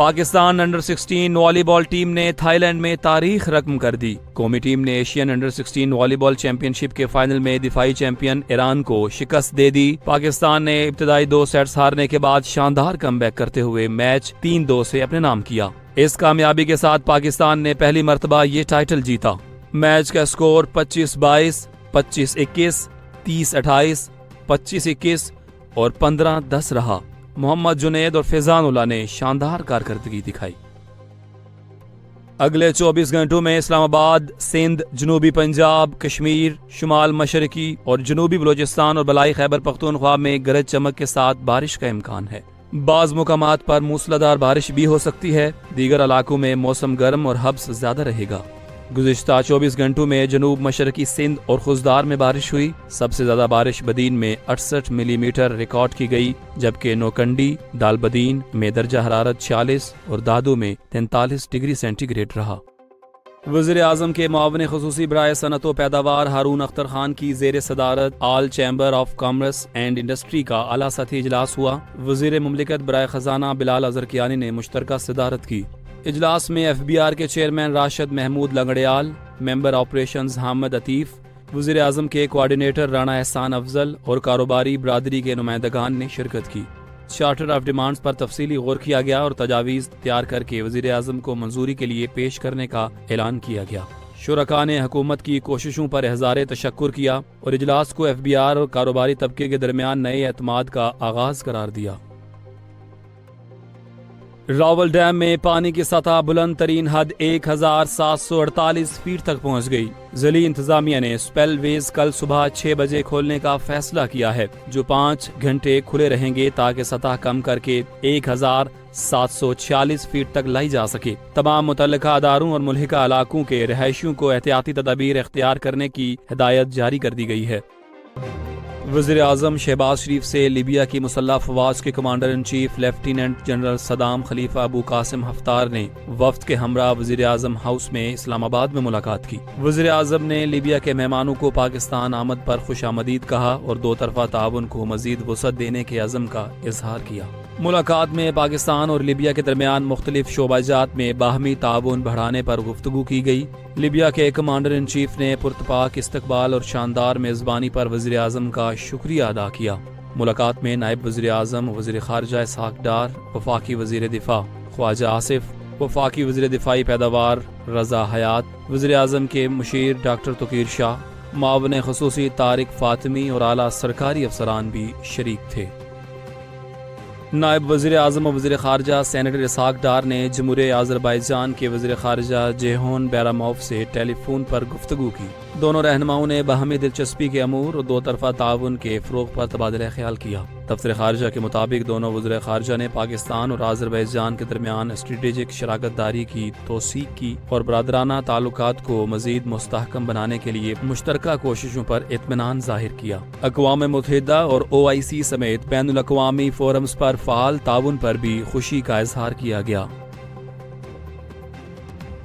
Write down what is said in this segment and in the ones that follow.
Pakistan under 16 والی بال team نے Thai land میں تاریخ رقم کر دی۔ قومی ٹیم نے ایشین انڈر 16 والی بال چیمپئن شپ کے فائنل میں دفاعی چیمپئن ایران کو شکست دے دی۔ پاکستان نے ابتدائی 2 سیٹس ہارنے کے بعد شاندار کم بیک کرتے ہوئے میچ 3-2 سے اپنے نام کیا۔ اس کامیابی کے ساتھ پاکستان نے پہلی مرتبہ یہ ٹائٹل جیتا۔ میچ کا سکور 25-22، 25-21، 30-28، 25-21 اور 15-10 رہا۔ محمد جنید اور فیضان اللہ نے شاندار کارکردگی دکھائی۔ اگلے 24 گھنٹوں میں اسلام آباد، سندھ، جنوبی پنجاب، کشمیر، شمال مشرقی اور جنوبی بلوچستان اور بالائی خیبر پختونخوا میں گرج چمک کے ساتھ بارش کا امکان ہے۔ بعض مقامات پر موسلادھار بارش بھی ہو سکتی ہے۔ دیگر علاقوں میں موسم گرم اور حبس زیادہ رہے گا۔ گزشتہ 24 گھنٹوں میں جنوب مشرقی سندھ اور خوزدار میں بارش ہوئی۔ سب سے زیادہ بارش بدین میں 68 ملی میٹر ریکارڈ کی گئی، جبکہ نوکنڈی، دال بدین میں درجہ حرارت 46 اور دادو میں 43 ڈگری سینٹی گریڈ رہا۔ وزیر اعظم کے معاون خصوصی برائے صنعت و پیداوار ہارون اختر خان کی زیر صدارت all chamber of commerce and industry کا اعلیٰ سطحی اجلاس ہوا۔ وزیر مملکت برائے خزانہ بلال اظہرکیانی نے مشترکہ صدارت کی۔ اجلاس میں ایف بی آر کے چیئرمین راشد محمود لنگڑیال، ممبر آپریشنز حامد عطیف، وزیر اعظم کے کوارڈینیٹر رانا احسان افضل اور کاروباری برادری کے نمائندگان نے شرکت کی۔ چارٹر آف ڈیمانڈز پر تفصیلی غور کیا گیا اور تجاویز تیار کر کے وزیر اعظم کو منظوری کے لیے پیش کرنے کا اعلان کیا گیا۔ شرکاء نے حکومت کی کوششوں پر اظہار تشکر کیا اور اجلاس کو ایف بی آر اور کاروباری طبقے کے درمیان نئے اعتماد کا آغاز قرار دیا۔ راول ڈیم میں پانی کی سطح بلند ترین حد 1748 فیٹ تک پہنچ گئی۔ ضلعی انتظامیہ نے سپیل ویز کل صبح 6 بجے کھولنے کا فیصلہ کیا ہے، جو 5 گھنٹے کھلے رہیں گے تاکہ سطح کم کر کے 1746 فیٹ تک لائی جا سکے۔ تمام متعلقہ اداروں اور ملحقہ علاقوں کے رہائشیوں کو احتیاطی تدابیر اختیار کرنے کی ہدایت جاری کر دی گئی ہے۔ وزیر اعظم شہباز شریف سے لیبیا کی مسلح افواج کے commander in chief lieutenant general Saddam Khalifa Abu Qasim Haftar نے وفد کے ہمراہ وزیر اعظم ہاؤس میں اسلام آباد میں ملاقات کی۔ وزیر اعظم نے لیبیا کے مہمانوں کو پاکستان آمد پر خوش آمدید کہا اور 2 طرفہ تعاون کو مزید وسعت دینے کے عزم کا اظہار کیا۔ ملاقات میں پاکستان اور لیبیا کے درمیان مختلف شعبہ جات میں باہمی تعاون بڑھانے پر گفتگو کی گئی۔ لیبیا کے کمانڈر ان چیف نے پرتپاک استقبال اور شاندار میزبانی پر وزیر اعظم کا شکریہ ادا کیا۔ ملاقات میں نائب وزیر اعظم، وزیر خارجہ اسحاق ڈار، وفاقی وزیر دفاع خواجہ آصف، وفاقی وزیر دفاعی پیداوار رضا حیات، وزیر اعظم کے مشیر ڈاکٹر توقیر شاہ، معاون خصوصی طارق فاطمی اور اعلیٰ سرکاری افسران بھی شریک تھے۔ نائب وزیر اعظم اور وزیر خارجہ سینیٹر اسحاق ڈار نے جمہوریہ آذربائیجان کے وزیر خارجہ جیہون بیراموف سے ٹیلی فون پر گفتگو کی۔ دونوں رہنماؤں نے باہمی دلچسپی کے امور اور 2 طرفہ تعاون کے فروغ پر تبادلہ خیال کیا۔ دفتر خارجہ کے مطابق دونوں وزیر خارجہ نے پاکستان اور آذربائیجان کے درمیان اسٹریٹجک شراکت داری کی توثیق کی اور برادرانہ تعلقات کو مزید مستحکم بنانے کے لیے مشترکہ کوششوں پر اطمینان ظاہر کیا۔ اقوام متحدہ اور OIC سمیت بین الاقوامی فورمز پر فعال تعاون پر بھی خوشی کا اظہار کیا گیا۔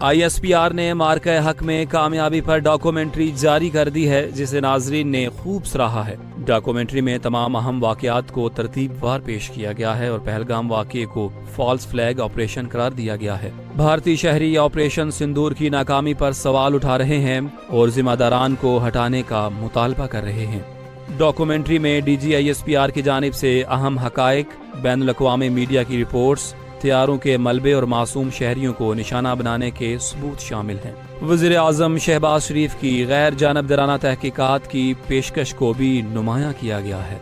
ISPR نے مارکہ حق میں کامیابی پر ڈاکومنٹری جاری کر دی ہے، جسے ناظرین نے خوب سراہا ہے۔ ڈاکومنٹری میں تمام اہم واقعات کو ترتیب وار پیش کیا گیا ہے اور پہلگام واقعے کو فالس فلیگ آپریشن قرار دیا گیا ہے۔ بھارتی شہری آپریشن سندور کی ناکامی پر سوال اٹھا رہے ہیں اور ذمہ داران کو ہٹانے کا مطالبہ کر رہے ہیں۔ ڈاکومنٹری میں DG ISPR کی جانب سے اہم حقائق، بین الاقوامی میڈیا کی رپورٹس، ہتھیاروں کے ملبے اور معصوم شہریوں کو نشانہ بنانے کے ثبوت شامل ہیں۔ وزیر اعظم شہباز شریف کی غیر جانبدارانہ تحقیقات کی پیشکش کو بھی نمایاں کیا گیا ہے۔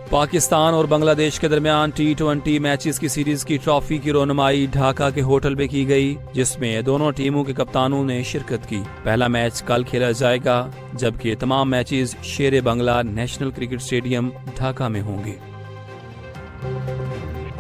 پاکستان اور بنگلہ دیش کے درمیان T20 میچز کی سیریز کی ٹرافی کی رونمائی ڈھاکہ کے ہوٹل میں کی گئی، جس میں دونوں ٹیموں کے کپتانوں نے شرکت کی۔ پہلا میچ کل کھیلا جائے گا، جبکہ تمام میچز شیر بنگلہ نیشنل کرکٹ اسٹیڈیم ڈھاکہ میں ہوں گے۔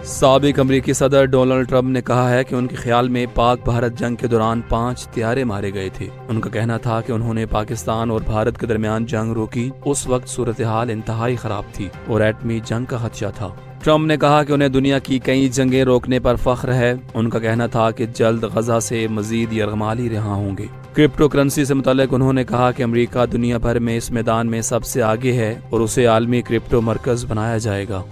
سابق امریکی صدر ڈونلڈ ٹرمپ نے کہا ہے کہ ان کے خیال میں پاک بھارت جنگ کے دوران 5 طیارے مارے گئے تھے۔ ان کا کہنا تھا کہ انہوں نے پاکستان اور بھارت کے درمیان جنگ روکی۔ اس وقت صورتحال انتہائی خراب تھی اور ایٹمی جنگ کا خدشہ تھا۔ ٹرمپ نے کہا کہ انہیں دنیا کی کئی جنگیں روکنے پر فخر ہے۔ ان کا کہنا تھا کہ جلد غزہ سے مزید یرغمالی رہا ہوں گے۔ کرپٹو کرنسی سے متعلق انہوں نے کہا کہ امریکہ دنیا بھر میں اس میدان میں سب سے آگے ہے اور اسے عالمی کرپٹو مرکز بنایا جائے گا۔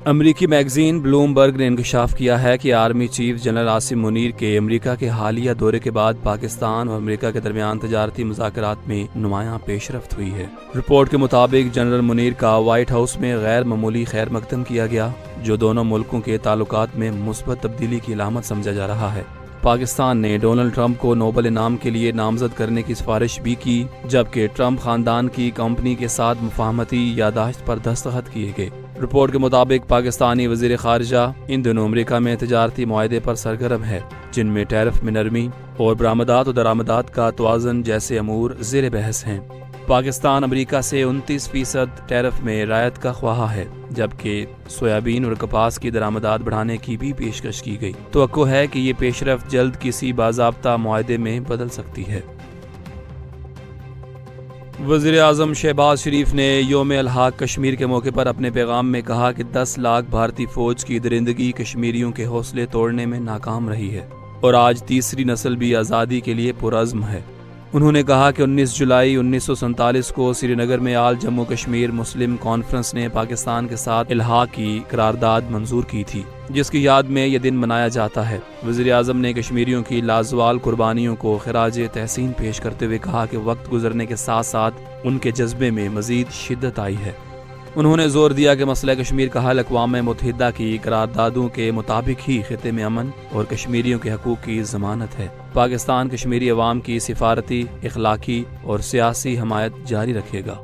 امریکی میگزین بلومبرگ نے انکشاف کیا ہے کہ army chief general Asim Munir کے امریکہ کے حالیہ دورے کے بعد پاکستان اور امریکہ کے درمیان تجارتی مذاکرات میں نمایاں پیش رفت ہوئی ہے۔ رپورٹ کے مطابق جنرل منیر کا وائٹ ہاؤس میں غیر معمولی خیر مقدم کیا گیا، جو دونوں ملکوں کے تعلقات میں مثبت تبدیلی کی علامت سمجھا جا رہا ہے۔ پاکستان نے ڈونلڈ ٹرمپ کو نوبل انعام کے لیے نامزد کرنے کی سفارش بھی کی، جبکہ ٹرمپ خاندان کی کمپنی کے ساتھ مفاہمتی یادداشت پر دستخط کیے گئے۔ رپورٹ کے مطابق پاکستانی وزیر خارجہ ان دنوں امریکہ میں تجارتی معاہدے پر سرگرم ہے، جن میں ٹیرف میں نرمی اور برآمدات و درآمدات کا توازن جیسے امور زیر بحث ہیں۔ پاکستان امریکہ سے 29% ٹیرف میں رعایت کا خواہاں ہے، جبکہ سویابین اور کپاس کی درآمدات بڑھانے کی بھی پیشکش کی گئی۔ توقع ہے کہ یہ پیش رفت جلد کسی باضابطہ معاہدے میں بدل سکتی ہے۔ وزیر اعظم شہباز شریف نے یوم الحاق کشمیر کے موقع پر اپنے پیغام میں کہا کہ 10 لاکھ بھارتی فوج کی درندگی کشمیریوں کے حوصلے توڑنے میں ناکام رہی ہے اور آج تیسری نسل بھی آزادی کے لیے پرعزم ہے۔ انہوں نے کہا کہ 19 جولائی 1947 کو سری نگر میں آل جموں کشمیر مسلم کانفرنس نے پاکستان کے ساتھ الحاق کی قرارداد منظور کی تھی، جس کی یاد میں یہ دن منایا جاتا ہے۔ وزیر اعظم نے کشمیریوں کی لازوال قربانیوں کو خراج تحسین پیش کرتے ہوئے کہا کہ وقت گزرنے کے ساتھ ساتھ ان کے جذبے میں مزید شدت آئی ہے۔ انہوں نے زور دیا کہ مسئلہ کشمیر کا حل اقوام متحدہ کی قراردادوں کے مطابق ہی خطے میں امن اور کشمیریوں کے حقوق کی ضمانت ہے۔ پاکستان کشمیری عوام کی سفارتی، اخلاقی اور سیاسی حمایت جاری رکھے گا۔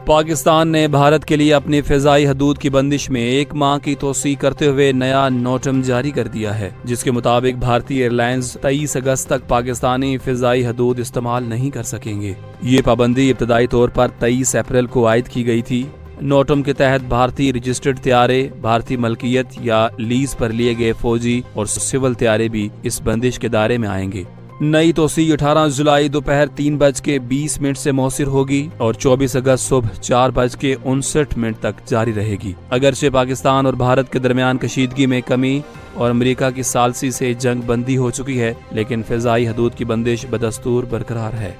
پاکستان نے بھارت کے لیے اپنی فضائی حدود کی بندش میں 1 ماہ کی توسیع کرتے ہوئے نیا نوٹم جاری کر دیا ہے، جس کے مطابق بھارتی ایئر لائنز 23 اگست تک پاکستانی فضائی حدود استعمال نہیں کر سکیں گے۔ یہ پابندی ابتدائی طور پر 23 اپریل کو عائد کی گئی تھی۔ نوٹم کے تحت بھارتی رجسٹرڈ طیارے، بھارتی ملکیت یا لیز پر لیے گئے فوجی اور سول طیارے بھی اس بندش کے دائرے میں آئیں گے۔ نئی توسیع 18 جولائی دوپہر 3:20 سے مؤثر ہوگی اور 24 اگست صبح 4:59 تک جاری رہے گی۔ اگرچہ پاکستان اور بھارت کے درمیان کشیدگی میں کمی اور امریکہ کی ثالثی سے جنگ بندی ہو چکی ہے، لیکن فضائی حدود کی بندش بدستور برقرار ہے۔